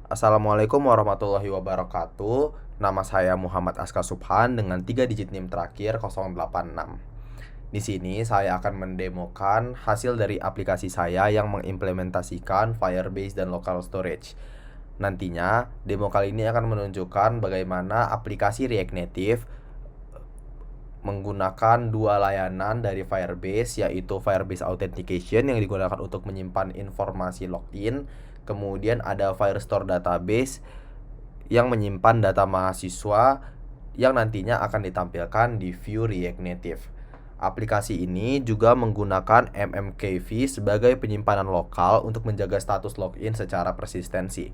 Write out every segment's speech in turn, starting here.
Assalamualaikum warahmatullahi wabarakatuh. Nama saya Muhammad Aska Subhan dengan 3 digit NIM terakhir 086. Di sini saya akan mendemokan hasil dari aplikasi saya yang mengimplementasikan Firebase dan local storage. Nantinya, demo kali ini akan menunjukkan bagaimana aplikasi React Native menggunakan dua layanan dari Firebase, yaitu Firebase Authentication yang digunakan untuk menyimpan informasi login. Kemudian ada Firestore Database yang menyimpan data mahasiswa yang nantinya akan ditampilkan di view React Native. Aplikasi ini juga menggunakan MMKV sebagai penyimpanan lokal untuk menjaga status login secara persistensi.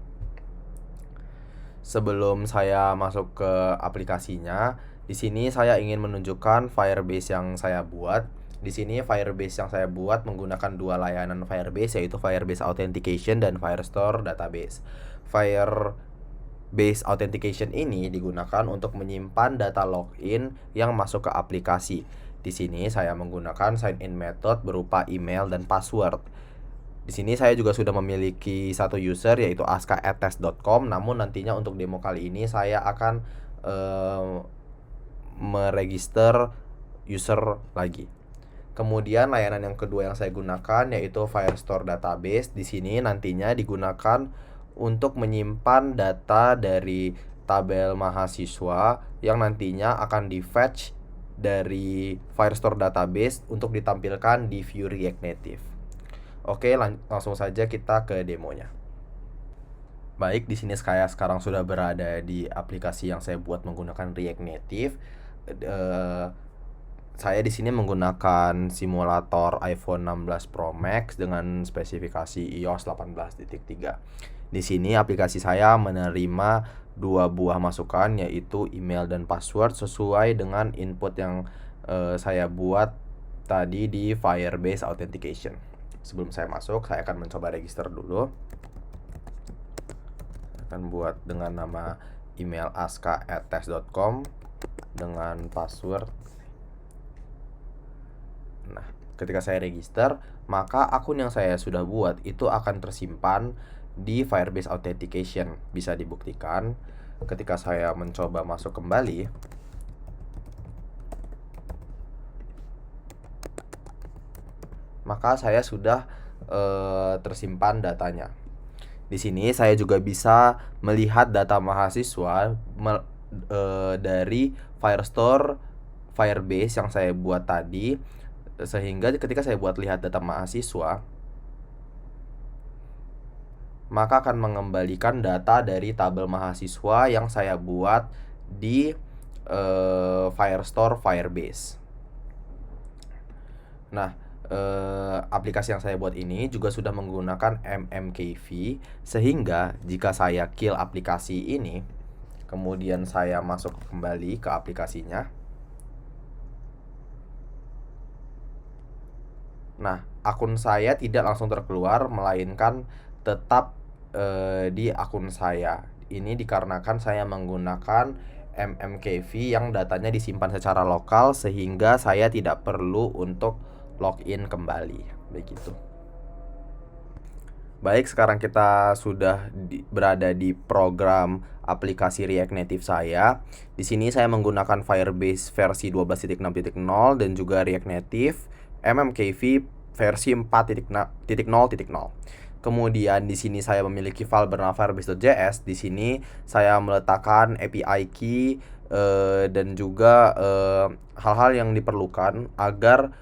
Sebelum saya masuk ke aplikasinya, di sini saya ingin menunjukkan Firebase yang saya buat. Di sini Firebase yang saya buat menggunakan dua layanan Firebase, yaitu Firebase Authentication dan Firestore Database. Firebase Authentication ini digunakan untuk menyimpan data login yang masuk ke aplikasi. Di sini saya menggunakan sign in method berupa email dan password. Di sini saya juga sudah memiliki satu user, yaitu aska@test.com. Namun nantinya untuk demo kali ini saya akan meregister user lagi. Kemudian layanan yang kedua yang saya gunakan yaitu Firestore Database. Di sini nantinya digunakan untuk menyimpan data dari tabel mahasiswa yang nantinya akan di-fetch dari Firestore Database untuk ditampilkan di view React Native. Oke, langsung saja kita ke demonya. Baik, di sini saya sekarang sudah berada di aplikasi yang saya buat menggunakan React Native. Saya di sini menggunakan simulator iPhone 16 Pro Max dengan spesifikasi iOS 18.3. Di sini aplikasi saya menerima dua buah masukan, yaitu email dan password sesuai dengan input yang saya buat tadi di Firebase Authentication. Sebelum saya masuk, saya akan mencoba register dulu. Saya akan buat dengan nama email aska@test.com dengan password. Nah, ketika saya register, maka akun yang saya sudah buat itu akan tersimpan di Firebase Authentication. Bisa dibuktikan ketika saya mencoba masuk kembali. Maka saya sudah tersimpan datanya. Di sini saya juga bisa melihat data mahasiswa dari Firestore Firebase yang saya buat tadi, sehingga ketika saya buat lihat data mahasiswa, maka akan mengembalikan data dari tabel mahasiswa yang saya buat di Firestore Firebase. Nah, aplikasi yang saya buat ini juga sudah menggunakan MMKV, sehingga jika saya kill aplikasi ini, kemudian saya masuk kembali ke aplikasinya. Nah, akun saya tidak langsung terkeluar, melainkan tetap di akun saya. Ini dikarenakan saya menggunakan MMKV yang datanya disimpan secara lokal, sehingga saya tidak perlu untuk login kembali, begitu. Baik, sekarang kita sudah berada di program aplikasi React Native saya. Di sini saya menggunakan Firebase versi 12.6.0 dan juga React Native MMKV versi 4.0.0. Kemudian di sini saya memiliki file bernama firebase.js. Di sini saya meletakkan API key dan juga hal-hal yang diperlukan agar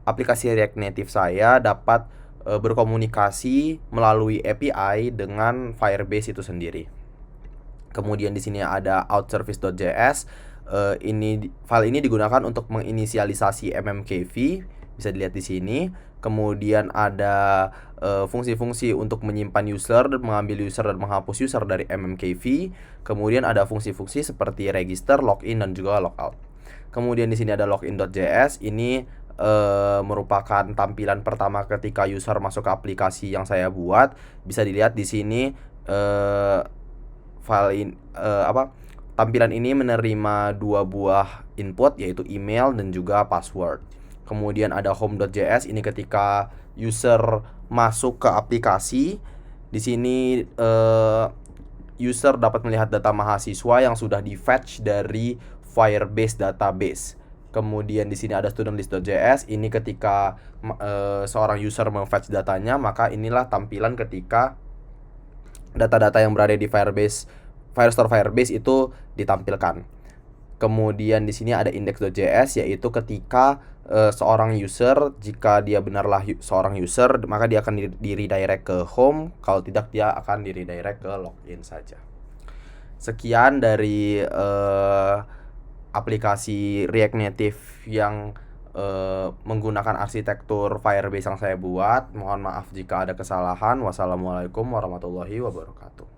aplikasi React Native saya dapat berkomunikasi melalui API dengan Firebase itu sendiri. Kemudian di sini ada outservice.js. File ini digunakan untuk menginisialisasi MMKV, bisa dilihat di sini. Kemudian ada fungsi-fungsi untuk menyimpan user, mengambil user dan menghapus user dari MMKV. Kemudian ada fungsi-fungsi seperti register, login dan juga logout. Kemudian di sini ada login.js. Ini merupakan tampilan pertama ketika user masuk ke aplikasi yang saya buat. Bisa dilihat di sini tampilan ini menerima dua buah input, yaitu email dan juga password. Kemudian ada home.js. Ini ketika user masuk ke aplikasi. Di sini user dapat melihat data mahasiswa yang sudah di-fetch dari Firebase database. Kemudian di sini ada studentlist.js. Ini ketika seorang user memfetch datanya, maka inilah tampilan ketika data-data yang berada di Firestore Firebase itu ditampilkan. Kemudian di sini ada index.js, yaitu ketika seorang user, jika dia benarlah seorang user, maka dia akan di redirect ke home, kalau tidak dia akan di redirect ke login saja. Sekian dari aplikasi React Native yang menggunakan arsitektur Firebase yang saya buat. Mohon maaf jika ada kesalahan. Wassalamualaikum warahmatullahi wabarakatuh.